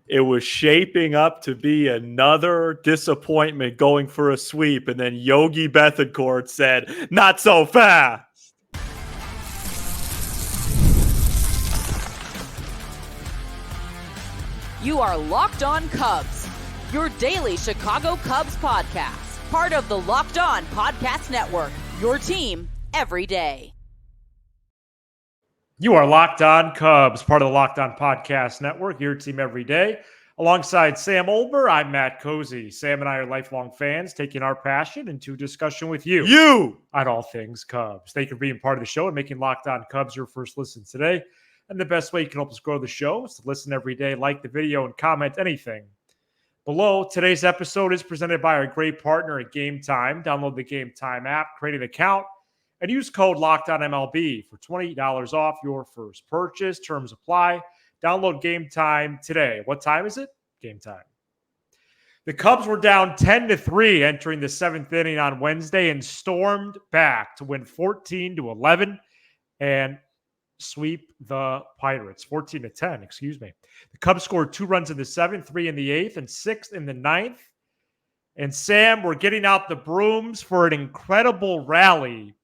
It was shaping up to be another disappointment going for a sweep, and then Yogi Bethancourt said, "Not so fast." You are Locked On Cubs, your daily Chicago Cubs podcast, part of the Locked On Podcast Network, your team every day. You are Locked On Cubs, part of the Locked On Podcast Network, your team every day. Alongside Sam Olber, I'm Matt Cozy. Sam and I are lifelong fans, taking our passion into discussion with you on all things Cubs. Thank you for being part of the show and making Locked On Cubs your first listen today. And the best way you can help us grow the show is to listen every day, like the video, and comment anything below. Today's episode is presented by our great partner at Game Time. Download the Game Time app, create an account, and use code LOCKEDONMLB for $20 off your first purchase. Terms apply. Download Game Time today. What time is it? Game time. The Cubs were down 10-3 entering the seventh inning on Wednesday and stormed back to win 14-11 and sweep the Pirates. 14-10, excuse me. The Cubs scored 2 runs in the seventh, 3 in the eighth, and 6 in the ninth. And Sam, we're getting out the brooms for an incredible rally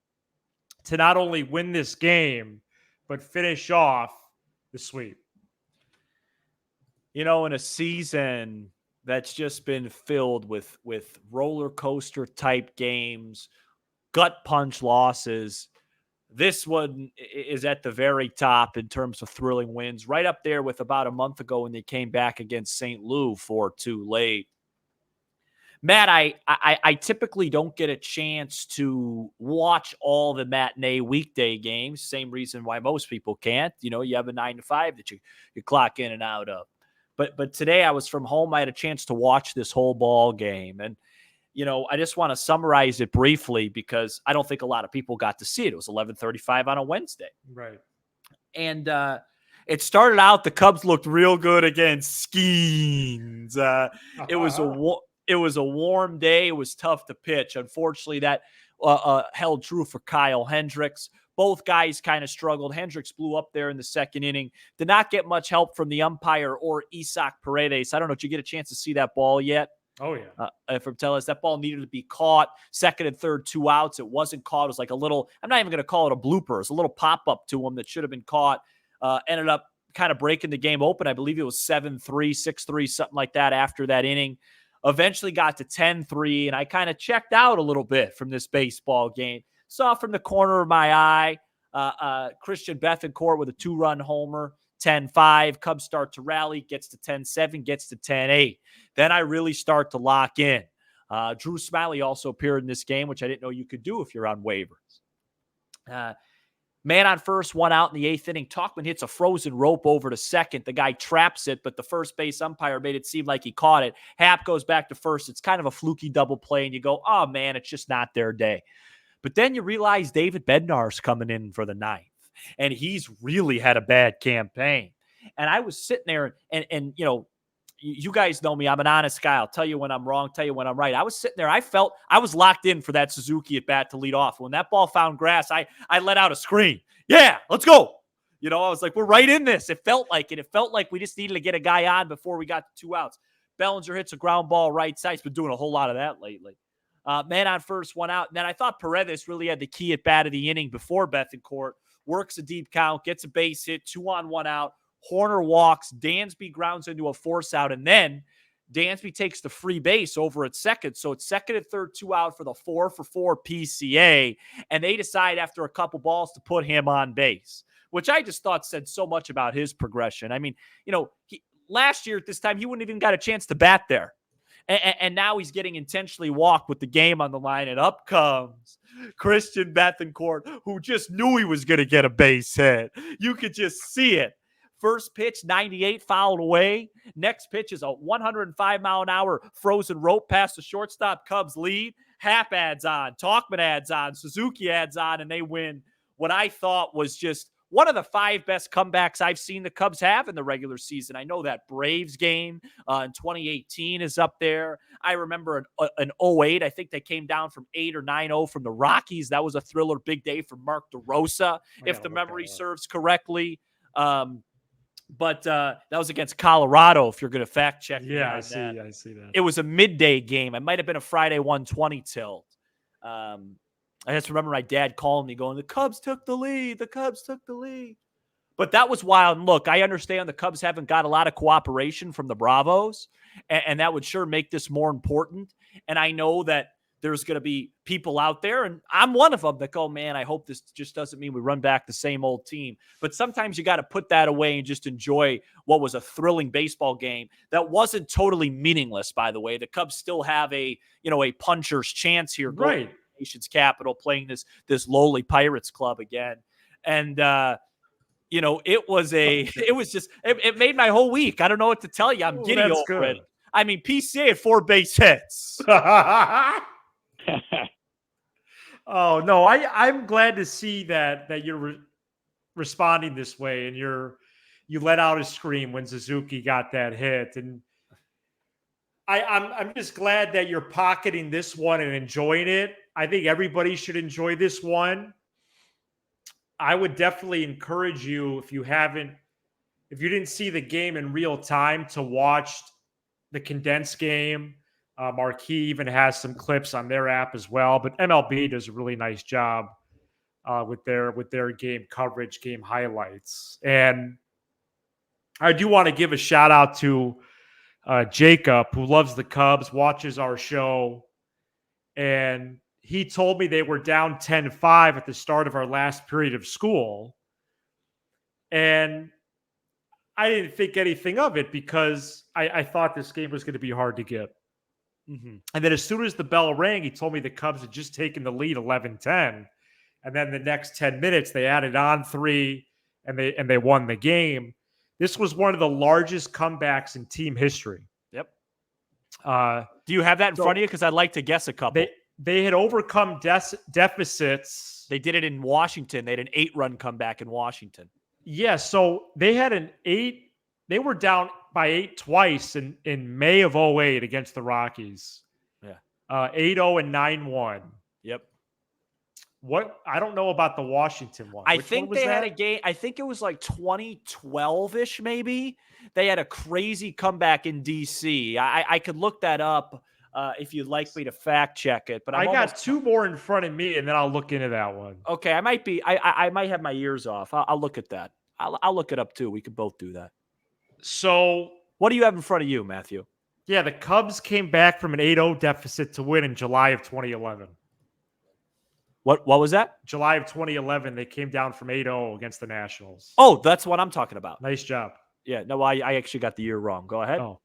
to not only win this game, but finish off the sweep. You know, in a season that's just been filled with roller coaster type games, gut punch losses, this one is at the very top in terms of thrilling wins, right up there with about a month ago when they came back against St. Louis 4-2 late. Matt, I typically don't get a chance to watch all the matinee weekday games. Same reason why most people can't. You know, you have a 9 to 5 that you clock in and out of. But today I was from home. I had a chance to watch this whole ball game. And, you know, I just want to summarize it briefly because I don't think a lot of people got to see it. It was 11:35 on a Wednesday. Right. And it started out, the Cubs looked real good against Skeens. It was a warm day. It was tough to pitch. Unfortunately, that held true for Kyle Hendricks. Both guys kind of struggled. Hendricks blew up there in the second inning. Did not get much help from the umpire or Isaac Paredes. I don't know. Did you get a chance to see that ball yet? Oh, yeah. From Tellus, that ball needed to be caught. Second and third, 2 outs. It wasn't caught. It was like a little, I'm not even going to call it a blooper. It was a little pop-up to him that should have been caught. Ended up kind of breaking the game open. I believe it was 7-3, 6-3, something like that after that inning. Eventually got to 10-3, and I kind of checked out a little bit from this baseball game. Saw from the corner of my eye, Christian Bethancourt with a 2-run homer, 10-5. Cubs start to rally, gets to 10-7, gets to 10-8. Then I really start to lock in. Drew Smiley also appeared in this game, which I didn't know you could do if you're on waivers. Man on first, 1 out in the eighth inning. Tauchman hits a frozen rope over to second. The guy traps it, but the first base umpire made it seem like he caught it. Happ goes back to first. It's kind of a fluky double play, and you go, oh, man, it's just not their day. But then you realize David Bednar's coming in for the ninth, and he's really had a bad campaign. And I was sitting there, and you know, you guys know me. I'm an honest guy. I'll tell you when I'm wrong, tell you when I'm right. I was sitting there. I felt I was locked in for that Suzuki at bat to lead off. When that ball found grass, I let out a scream. Yeah, let's go. You know, I was like, we're right in this. It felt like it. It felt like we just needed to get a guy on before we got to 2 outs. Bellinger hits a ground ball right side. He's been doing a whole lot of that lately. Man on first, 1 out. And then I thought Paredes really had the key at bat of the inning before Bethancourt. Works a deep count, gets a base hit, 2 on, 1 out. Horner walks. Dansby grounds into a force out. And then Dansby takes the free base over at second. So it's second and third, 2 out for the 4-for-4 PCA. And they decide after a couple balls to put him on base, which I just thought said so much about his progression. I mean, you know, last year at this time, he wouldn't even got a chance to bat there. And now he's getting intentionally walked with the game on the line. And up comes Christian Bethancourt, who just knew he was going to get a base hit. You could just see it. First pitch, 98, fouled away. Next pitch is a 105-mile-an-hour frozen rope past the shortstop. Cubs lead. Happ adds on. Tauchman adds on. Suzuki adds on, and they win what I thought was just one of the 5 best comebacks I've seen the Cubs have in the regular season. I know that Braves game in 2018 is up there. I remember an 08. I think they came down from 8 or 9-0 from the Rockies. That was a thriller, big day for Mark DeRosa, if the memory serves correctly. But that was against Colorado, if you're going to fact check me Yeah, on I see that. It was a midday game. It might have been a Friday 120 tilt. I just remember my dad calling me going, the Cubs took the lead. The Cubs took the lead. But that was wild. And look, I understand the Cubs haven't got a lot of cooperation from the Bravos, and that would sure make this more important. And I know that there's going to be people out there, and I'm one of them, that go, man, I hope this just doesn't mean we run back the same old team. But sometimes you got to put that away and just enjoy what was a thrilling baseball game that wasn't totally meaningless, by the way. The Cubs still have a puncher's chance here. Right. Going to the nation's capital, playing this lowly Pirates club again. And, it made my whole week. I don't know what to tell you. I'm giddy over it. I mean, PCA had 4 base hits. Oh, no, I'm glad to see that you're responding this way, and you let out a scream when Suzuki got that hit. And I'm just glad that you're pocketing this one and enjoying it. I think everybody should enjoy this one. I would definitely encourage you, if you didn't see the game in real time, to watch the condensed game. Marquee even has some clips on their app as well, but MLB does a really nice job with their game coverage, game highlights. And I do want to give a shout out to Jacob, who loves the Cubs, watches our show, and he told me they were down 10-5 at the start of our last period of school. And I didn't think anything of it because I thought this game was going to be hard to get. Mm-hmm. And then as soon as the bell rang, he told me the Cubs had just taken the lead 11-10. And then the next 10 minutes, they added on 3 and they won the game. This was one of the largest comebacks in team history. Yep. Do you have that in front of you? Because I'd like to guess a couple. They had overcome deficits. They did it in Washington. They had an 8-run comeback in Washington. Yeah, so they had they were down by 8 twice in May of 2008 against the Rockies. Yeah. 8-0 and 9-1. Yep. I don't know about the Washington one. I think they had a game. I think it was like 2012-ish, maybe. They had a crazy comeback in DC. I could look that up if you'd like me to fact check it. But I got 2 more in front of me, and then I'll look into that one. Okay, I might be. I might have my ears off. I'll look at that. I'll look it up too. We could both do that. So, what do you have in front of you, Matthew? Yeah, the Cubs came back from an 8-0 deficit to win in July of 2011. What was that? July of 2011, they came down from 8-0 against the Nationals. Oh, that's what I'm talking about. Nice job. Yeah, no, I actually got the year wrong. Go ahead. Oh.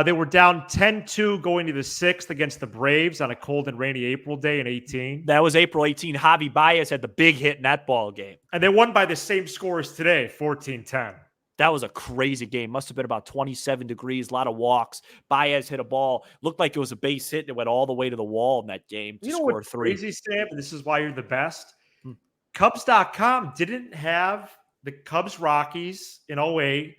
They were down 10-2 going to the 6th against the Braves on a cold and rainy April day in 18. That was April 18. Javi Baez had the big hit in that ball game. And they won by the same score as today, 14-10. That was a crazy game. Must have been about 27 degrees, a lot of walks. Baez hit a ball. Looked like it was a base hit, and it went all the way to the wall in that game to score 3. Crazy, Sam, and this is why you're the best. Cubs.com didn't have the Cubs Rockies in 2008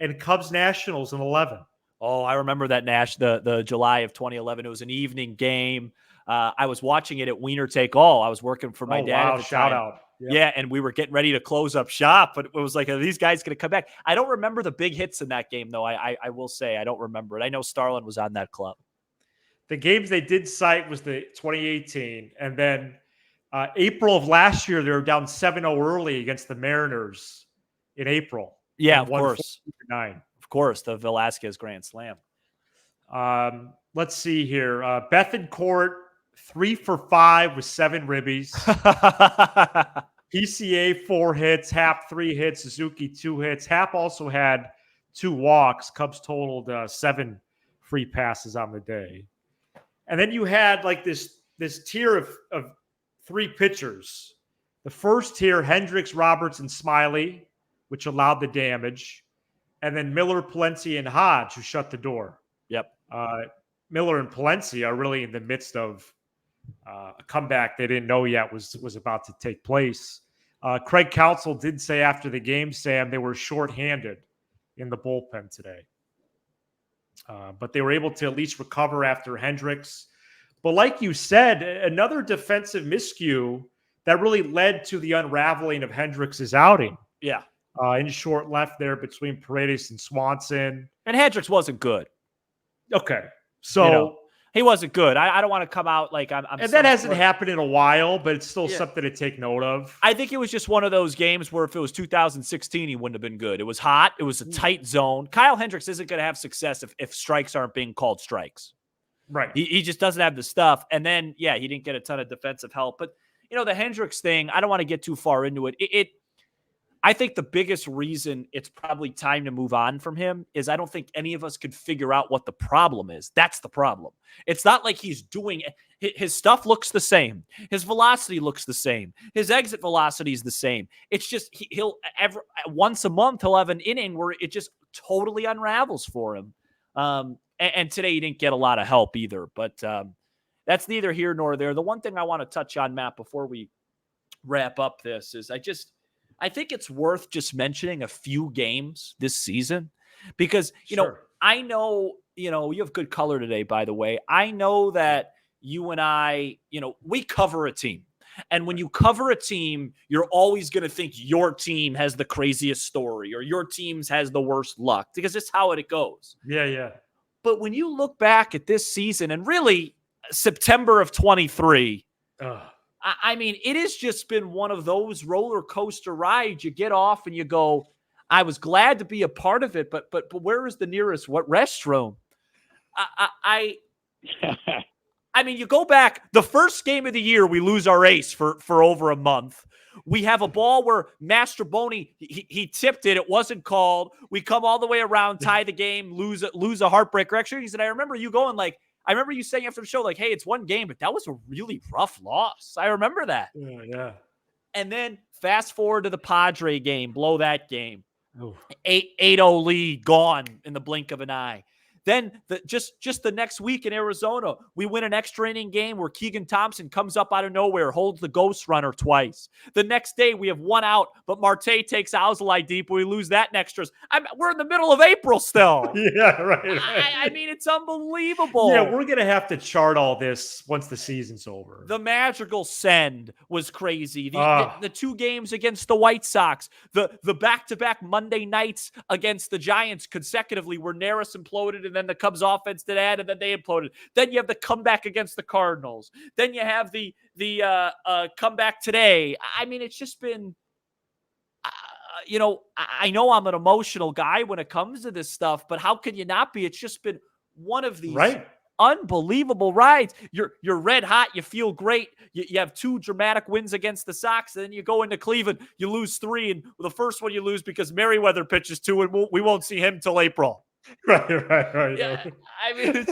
and Cubs Nationals in 11. Oh, I remember that the July of 2011. It was an evening game. I was watching it at Wiener Take All. I was working for my dad at the shout time. out. Yep. Yeah, and we were getting ready to close up shop, but it was like, are these guys going to come back? I don't remember the big hits in that game, though. I will say I don't remember it. I know Starlin was on that club. The games they did cite was the 2018, and then April of last year, they were down 7-0 early against the Mariners in April. Yeah, of course. 9. Of course, the Velasquez Grand Slam. Let's see here. Bethancourt, 3 for 5 with 7 ribbies. PCA 4 hits, Happ 3 hits, Suzuki 2 hits. Happ also had 2 walks. Cubs totaled 7 free passes on the day. And then you had like this tier of 3 pitchers. The first tier, Hendricks, Roberts, and Smiley, which allowed the damage. And then Miller, Palencia, and Hodge, who shut the door. Yep. Miller and Palencia are really in the midst of a comeback they didn't know yet was about to take place. Craig Counsell did say after the game, Sam, they were shorthanded in the bullpen today. But they were able to at least recover after Hendricks. But like you said, another defensive miscue that really led to the unraveling of Hendricks' outing. Yeah. In short left there between Paredes and Swanson. And Hendricks wasn't good. Okay. So he wasn't good. I don't want to come out like I'm and that hasn't happened in a while, but it's still something to take note of. I think it was just one of those games where if it was 2016, he wouldn't have been good. It was hot. It was a tight zone. Kyle Hendricks isn't going to have success if strikes aren't being called strikes. Right. He just doesn't have the stuff. And then, he didn't get a ton of defensive help. But, the Hendricks thing, I don't want to get too far into it. I think the biggest reason it's probably time to move on from him is I don't think any of us could figure out what the problem is. That's the problem. It's not like he's doing it. His stuff looks the same. His velocity looks the same. His exit velocity is the same. It's just once a month he'll have an inning where it just totally unravels for him. And today he didn't get a lot of help either. But that's neither here nor there. The one thing I want to touch on, Matt, before we wrap up this is I think it's worth just mentioning a few games this season because, I know, you have good color today, by the way. I know that you and I, we cover a team. And when you cover a team, you're always going to think your team has the craziest story or your team has the worst luck because it's how it goes. Yeah. But when you look back at this season and really September of 23, I mean, it has just been one of those roller coaster rides. You get off and you go, I was glad to be a part of it, but where is the nearest restroom? I mean, you go back, the first game of the year, we lose our ace for over a month. We have a ball where Mastroboni, he tipped it. It wasn't called. We come all the way around, tie the game, lose a heartbreaker. Actually, I remember you going I remember you saying after the show, hey, it's one game, but that was a really rough loss. I remember that. Yeah. And then fast forward to the Padre game, blow that game. 8-0 lead, gone in the blink of an eye. Then just the next week in Arizona, we win an extra inning game where Keegan Thompson comes up out of nowhere, holds the ghost runner twice. The next day we have one out, but Marte takes Alzolay deep. We lose that in extras. We're in the middle of April still. Yeah, right. I mean, it's unbelievable. Yeah, we're going to have to chart all this once the season's over. The Madrigal send was crazy. The two games against the White Sox, the back-to-back Monday nights against the Giants consecutively where Neris imploded and then the Cubs offense did add, and then they imploded. Then you have the comeback against the Cardinals. Then you have the comeback today. I mean, it's just been, I know I'm an emotional guy when it comes to this stuff, but how can you not be? It's just been one of these unbelievable rides. You're red hot. You feel great. You have two dramatic wins against the Sox, and then you go into Cleveland. You lose 3, and the first one you lose because Merriweather pitches 2, and we won't see him till April. Right. Yeah, I mean,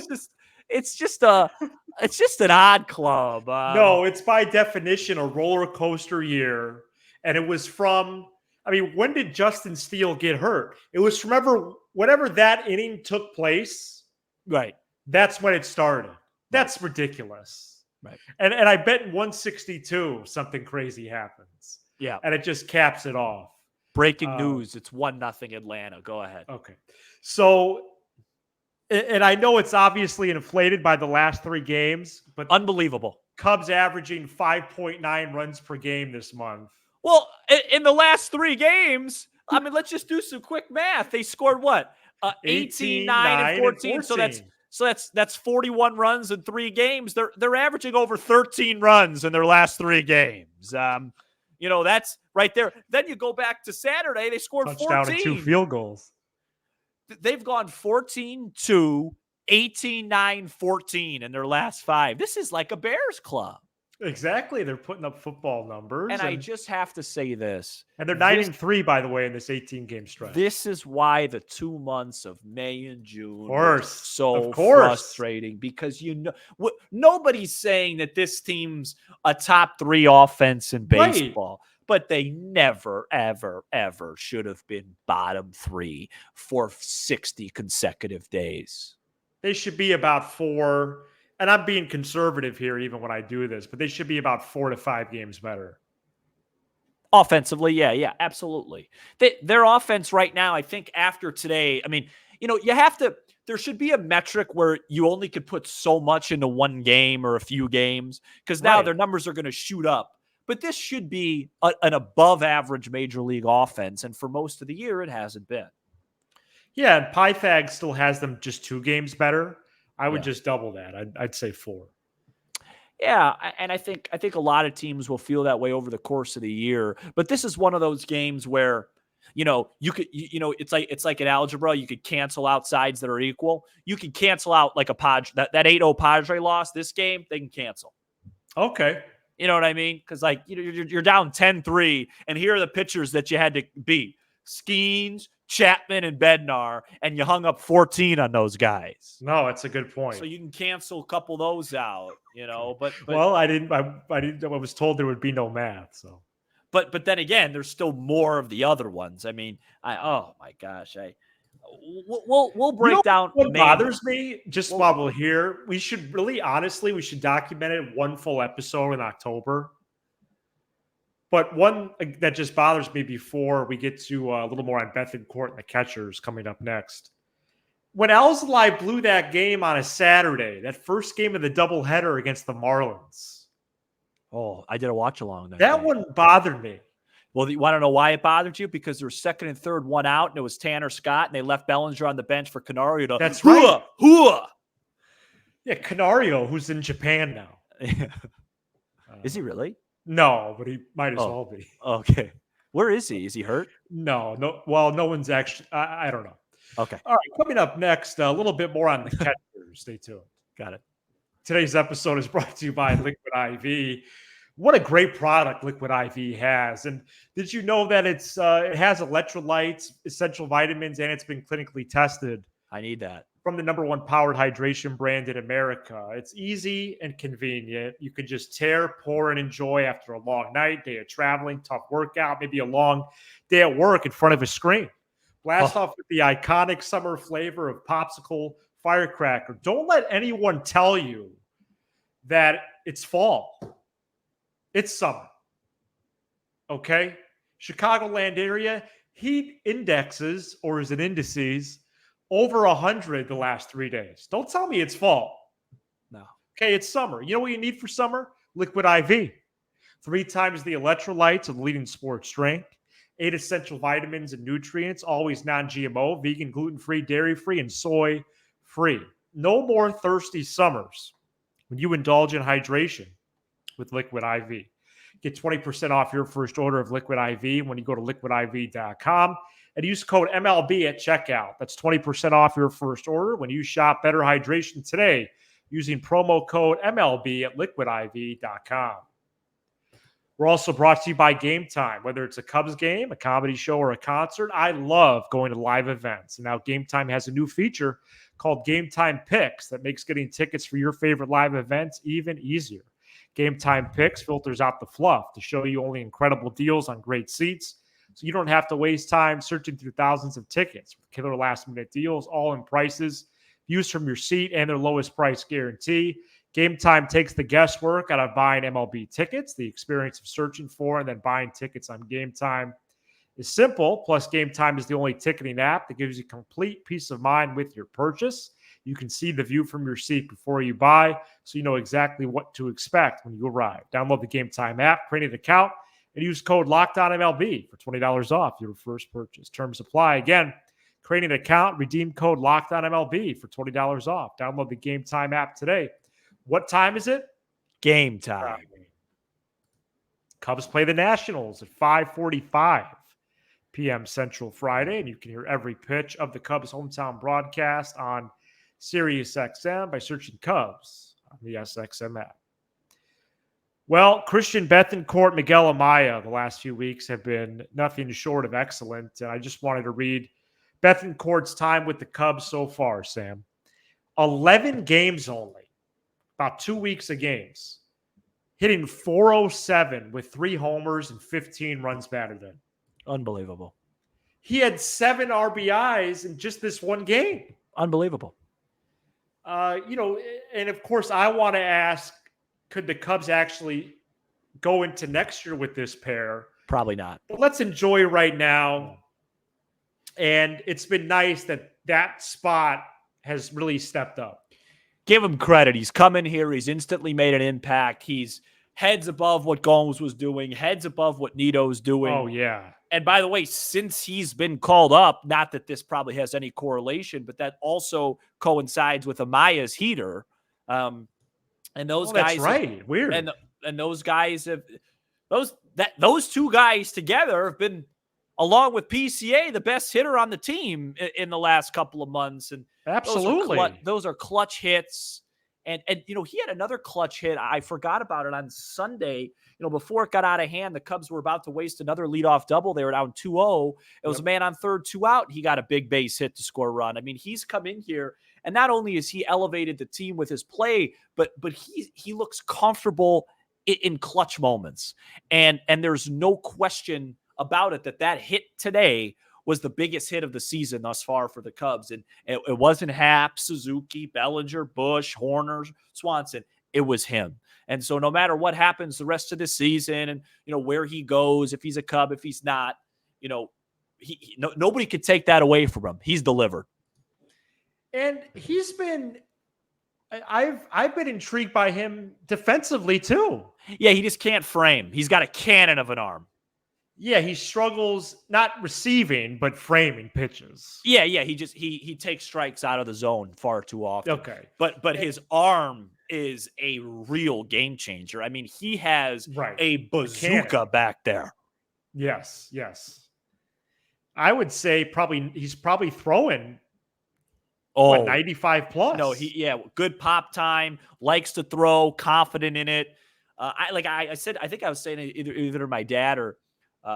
it's just an odd club. No, it's by definition a roller coaster year, and it was from. I mean, when did Justin Steele get hurt? It was from whenever that inning took place. Right. That's when it started. That's ridiculous. Right. And I bet in 162 something crazy happens. Yeah. And it just caps it off. Breaking news. It's 1-0 Atlanta. Go ahead. Okay. So, and I know it's obviously inflated by the last 3 games, but unbelievable. Cubs averaging 5.9 runs per game this month. Well, in the last 3 games, I mean, let's just do some quick math. They scored what? 18, 9, and 14. So that's 41 runs in 3 games. They're averaging over 13 runs in their last 3 games. That's right there. Then you go back to Saturday, they scored touchdown 14. And 2 field goals. They've gone 14-2, 18-9, 14 in their last 5. This is like a Bears club. Exactly. They're putting up football numbers. And I just have to say this. And they're 9-3, by the way, in this 18-game stretch. This is why the 2 months of May and June are so frustrating because nobody's saying that this team's a top 3 offense in baseball. Right. But they never, ever, ever should have been bottom 3 for 60 consecutive days. They should be about 4. And I'm being conservative here even when I do this, but they should be about 4 to 5 games better. Offensively, yeah, absolutely. Their offense right now, I think after today, I mean, there should be a metric where you only could put so much into one game or a few games because now their numbers are going to shoot up. But this should be an above average major league offense. And for most of the year, it hasn't been. Yeah, and Pythag still has them just 2 games better. I would Yeah. just double that. I'd say 4. Yeah, and I think a lot of teams will feel that way over the course of the year. But this is one of those games where, you could, it's like in algebra, you could cancel out sides that are equal. You can cancel out like a Padre, that 8-0 Padre loss this game, they can cancel. Okay. You know what I mean? Because like you're down 10-3, and here are the pitchers that you had to beat: Skeens, Chapman, and Bednar, and you hung up 14 on those guys. No, that's a good point. So you can cancel a couple of those out, But well, I didn't. I was told there would be no math. So, but then again, there's still more of the other ones. I mean, oh my gosh, we'll break down. What bothers me, just while we're here, we should document it one full episode in October. But one that just bothers me before we get to a little more on Bethancourt and the catchers coming up next. When Alzolay blew that game on a Saturday, that first game of the doubleheader against the Marlins. Oh, I did a watch along that one bothered me. Well, you want to know why it bothered you? Because there was second and third, one out, and it was Tanner Scott, and they left Bellinger on the bench for Canario to. That's right. Hooah! Yeah, Canario, who's in Japan now. Is he really? No, but he might as well be. Okay. Where is he? Is he hurt? No. Well, no one's actually. I don't know. Okay. All right. Coming up next, a little bit more on the catchers. Stay tuned. Got it. Today's episode is brought to you by Liquid IV. What a great product Liquid IV has. And did you know that it has electrolytes, essential vitamins, and it's been clinically tested? I need that. From the #1 powered hydration brand in America. It's easy and convenient. You can just tear, pour, and enjoy after a long night, day of traveling, tough workout, maybe a long day at work in front of a screen. Blast off with the iconic summer flavor of popsicle firecracker. Don't let anyone tell you that it's fall. It's summer. Okay? Chicagoland area, heat indexes, or is it indices, over 100 the last 3 days. Don't tell me it's fall. No. Okay, it's summer. You know what you need for summer? Liquid IV. 3 times the electrolytes of leading sports drink. 8 essential vitamins and nutrients, always non-GMO, vegan, gluten-free, dairy-free, and soy-free. No more thirsty summers when you indulge in hydration with Liquid IV. Get 20% off your first order of Liquid IV when you go to liquidiv.com and use code MLB at checkout. That's 20% off your first order when you shop Better Hydration today using promo code MLB at liquidiv.com. We're also brought to you by Game Time. Whether it's a Cubs game, a comedy show, or a concert, I love going to live events. And now Game Time has a new feature called Game Time Picks that makes getting tickets for your favorite live events even easier. Game Time Picks filters out the fluff to show you only incredible deals on great seats, so you don't have to waste time searching through thousands of tickets with killer last-minute deals, all in prices, views from your seat, and their lowest price guarantee. Game Time takes the guesswork out of buying MLB tickets. The experience of searching for and then buying tickets on Game Time is simple. Plus, Game Time is the only ticketing app that gives you complete peace of mind with your purchase. You can see the view from your seat before you buy, so you know exactly what to expect when you arrive. Download the Game Time app, create an account, and use code LOCKEDONMLB for $20 off your first purchase. Terms apply. Again, create an account, redeem code LOCKEDONMLB for $20 off. Download the Game Time app today. What time is it? Game time. Cubs play the Nationals at 5:45 p.m. Central Friday, and you can hear every pitch of the Cubs hometown broadcast on SiriusXM by searching Cubs on the SXM app. Well, Christian Bethancourt, Miguel Amaya, the last few weeks have been nothing short of excellent, and I just wanted to read Bethancourt's time with the Cubs so far, Sam. 11 games only. About 2 weeks of games, hitting .407 with 3 homers and 15 runs batted in. Unbelievable. He had 7 RBIs in just this one game. Unbelievable. And of course, I want to ask, could the Cubs actually go into next year with this pair? Probably not. But let's enjoy right now. And it's been nice that spot has really stepped up. Give him credit. He's come in here. He's instantly made an impact. He's heads above what Gomes was doing, heads above what Nito's doing. Oh, yeah. And by the way, since he's been called up, not that this probably has any correlation, but that also coincides with Amaya's heater. And those guys, that's right. Weird. And those guys have those two guys together have been, along with PCA, the best hitter on the team in the last couple of months. And absolutely, those are clutch hits. And he had another clutch hit. I forgot about it on Sunday. Before it got out of hand, the Cubs were about to waste another leadoff double. They were down 2-0. It was a man on third, 2 out. He got a big base hit to score a run. I mean, he's come in here, and not only has he elevated the team with his play, but he looks comfortable in clutch moments. And there's no question about it that hit today was the biggest hit of the season thus far for the Cubs. And it wasn't Happ, Suzuki, Bellinger, Bush, Horner, Swanson. It was him. And so no matter what happens the rest of the season and, where he goes, if he's a Cub, if he's not, nobody could take that away from him. He's delivered. And he's been, I've been intrigued by him defensively too. Yeah, he just can't frame. He's got a cannon of an arm. Yeah, he struggles not receiving, but framing pitches. Yeah. He takes strikes out of the zone far too often. Okay. But his arm is a real game changer. I mean, he has a bazooka back there. Yes. I would say he's probably throwing 95 plus. No, good pop time, likes to throw, confident in it. I think I was saying either to my dad or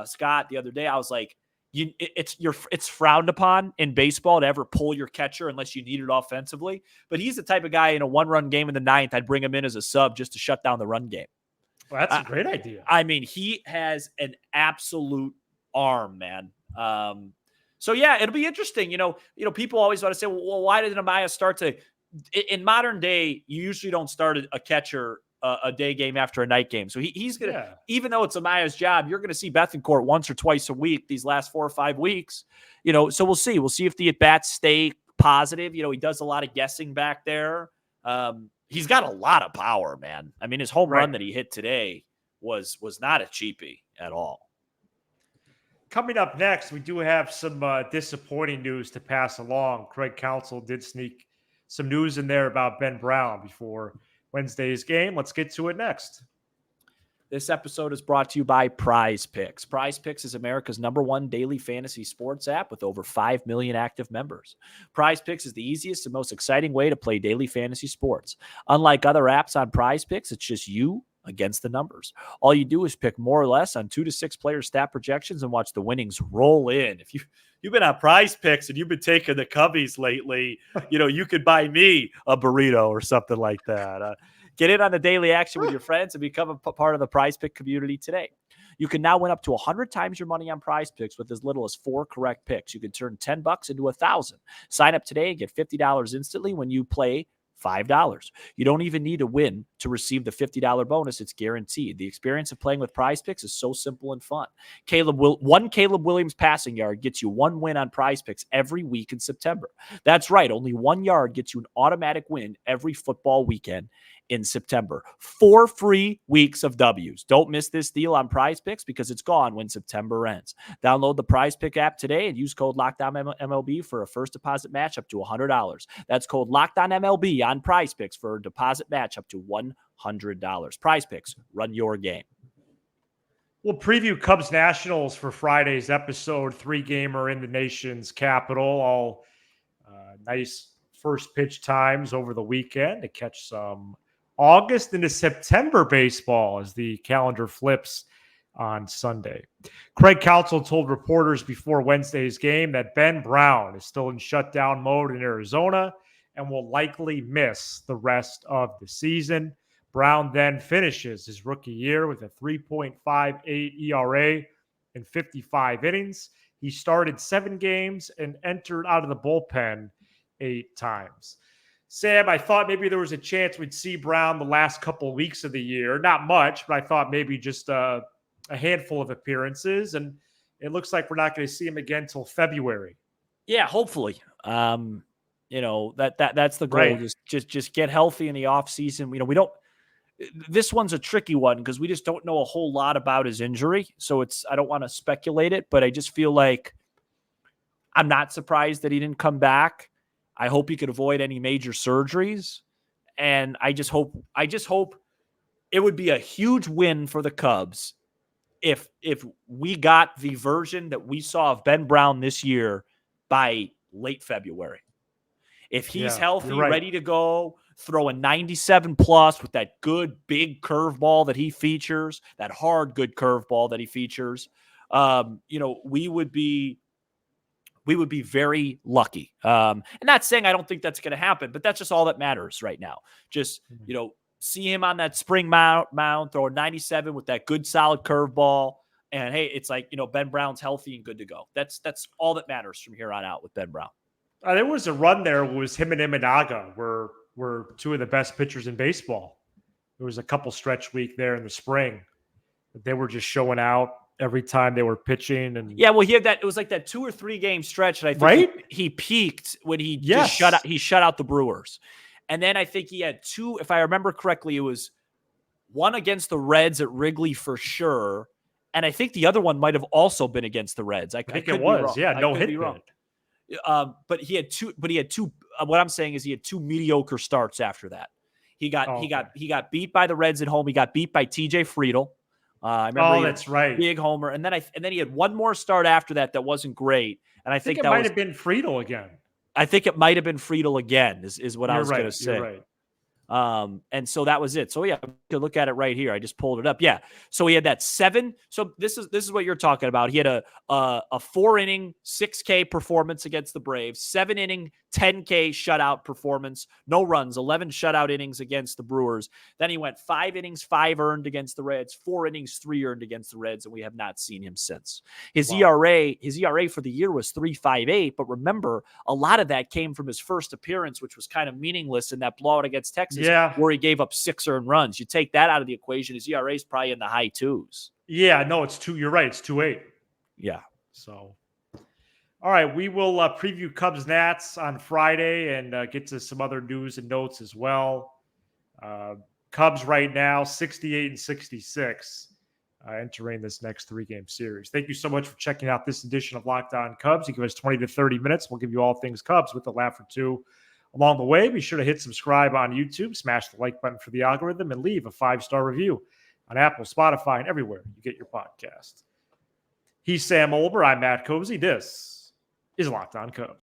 Scott the other day, I was like, it's frowned upon in baseball to ever pull your catcher unless you need it offensively. But he's the type of guy in a 1-run game in the 9th, I'd bring him in as a sub just to shut down the run game. Well, that's a great idea. I mean, he has an absolute arm, man. So yeah, it'll be interesting. People always want to say, well, why didn't Amaya start to? In modern day, you usually don't start a catcher a day game after a night game. So he's going to, even though it's Amaya's job, you're going to see Bethancourt once or twice a week these last 4 or 5 weeks, so we'll see. We'll see if the at-bats stay positive. He does a lot of guessing back there. He's got a lot of power, man. I mean, his home run that he hit today was not a cheapie at all. Coming up next, we do have some disappointing news to pass along. Craig Counsell did sneak some news in there about Ben Brown before Wednesday's game. Let's get to it next. This episode is brought to you by Prize Picks. Prize Picks is America's #1 daily fantasy sports app with over 5 million active members. Prize Picks is the easiest and most exciting way to play daily fantasy sports. Unlike other apps on Prize Picks, it's just you against the numbers. All you do is pick more or less on 2 to 6 player stat projections and watch the winnings roll in. If you've been on Prize Picks and you've been taking the Cubbies lately, you could buy me a burrito or something like that. Get in on the daily action with your friends and become a part of the Prize Pick community today. You can now win up to 100 times your money on Prize Picks with as little as 4 correct picks. You can turn $10 into $1,000. Sign up today and get $50 instantly when you play $5. You don't even need to win to receive the $50 bonus. It's guaranteed. The experience of playing with Prize Picks is so simple and fun. One Caleb Williams passing yard gets you 1 win on Prize Picks every week in September. That's right. Only 1 yard gets you an automatic win every football weekend in September. 4 free weeks of W's. Don't miss this deal on Prize Picks because it's gone when September ends. Download the Prize Pick app today and use code LOCKDOWNMLB for a first deposit match up to $100. That's code LOCKDOWNMLB on Prize Picks for a deposit match up to $100. Prize Picks, run your game. We'll preview Cubs Nationals for Friday's episode. 3-gamer in the nation's capital. All nice first pitch times over the weekend to catch some August into September baseball as the calendar flips on Sunday. Craig Counsell told reporters before Wednesday's game that Ben Brown is still in shutdown mode in Arizona and will likely miss the rest of the season. Brown then finishes his rookie year with a 3.58 ERA in 55 innings. He started 7 games and entered out of the bullpen 8 times. Sam, I thought maybe there was a chance we'd see Brown the last couple of weeks of the year. Not much, but I thought maybe just a handful of appearances. And it looks like we're not going to see him again until February. Yeah, hopefully. That's the goal. Right. Just get healthy in the offseason. We don't. this one's a tricky one because we just don't know a whole lot about his injury. So I don't want to speculate it, but I just feel like I'm not surprised that he didn't come back. I hope he could avoid any major surgeries. And I just hope it would be a huge win for the Cubs if we got the version that we saw of Ben Brown this year by late February. If he's healthy, ready to go, throwing 97 plus with that good big curveball that he features, that hard good curveball that he features, we would be very lucky. And not saying I don't think that's going to happen, but that's just all that matters right now. Just, see him on that spring mound, throw a 97 with that good solid curveball. And hey, it's like, Ben Brown's healthy and good to go. That's all that matters from here on out with Ben Brown. There was a run there. It was him and Imanaga were two of the best pitchers in baseball. There was a couple stretch week there in the spring. They were just showing out every time they were pitching. And he had that. It was like that 2 or 3 game stretch. And I think he peaked when he just shut out the Brewers. And then I think he had 2, if I remember correctly, it was one against the Reds at Wrigley for sure. And I think the other one might have also been against the Reds. I think it was. No hit. But he had 2. What I'm saying is he had 2 mediocre starts after that. He got beat by the Reds at home. He got beat by TJ Friedel. I remember. That's right. Big homer. And then he had one more start after that wasn't great. And I think that might have been Friedel again. I think it might have been Friedel again, is what I was going to say. You're right. And so that was it. So you could look at it right here. I just pulled it up. Yeah. So he had that 7. So this is what you're talking about. He had a 4-inning 6K performance against the Braves, 7-inning 10K shutout performance, no runs, 11 shutout innings against the Brewers. Then he went 5 innings, 5 earned against the Reds, 4 innings, 3 earned against the Reds, and we have not seen him since. His ERA for the year was 3.58, but remember, a lot of that came from his first appearance, which was kind of meaningless in that blowout against Texas, where he gave up 6 earned runs. You take that out of the equation, his ERA is probably in the high 2s. Yeah, no, it's 2. You're right. It's 2.8. Yeah. So, all right, we will preview Cubs Nats on Friday and get to some other news and notes as well. Cubs right now 68 and 66, entering this next 3-game series. Thank you so much for checking out this edition of Locked On Cubs. You give us 20 to 30 minutes. We'll give you all things Cubs with a laugh or two along the way. Be sure to hit subscribe on YouTube, smash the like button for the algorithm, and leave a 5-star review on Apple, Spotify, and everywhere you get your podcast. He's Sam Olber. I'm Matt Cozy. This is Locked On Cubs.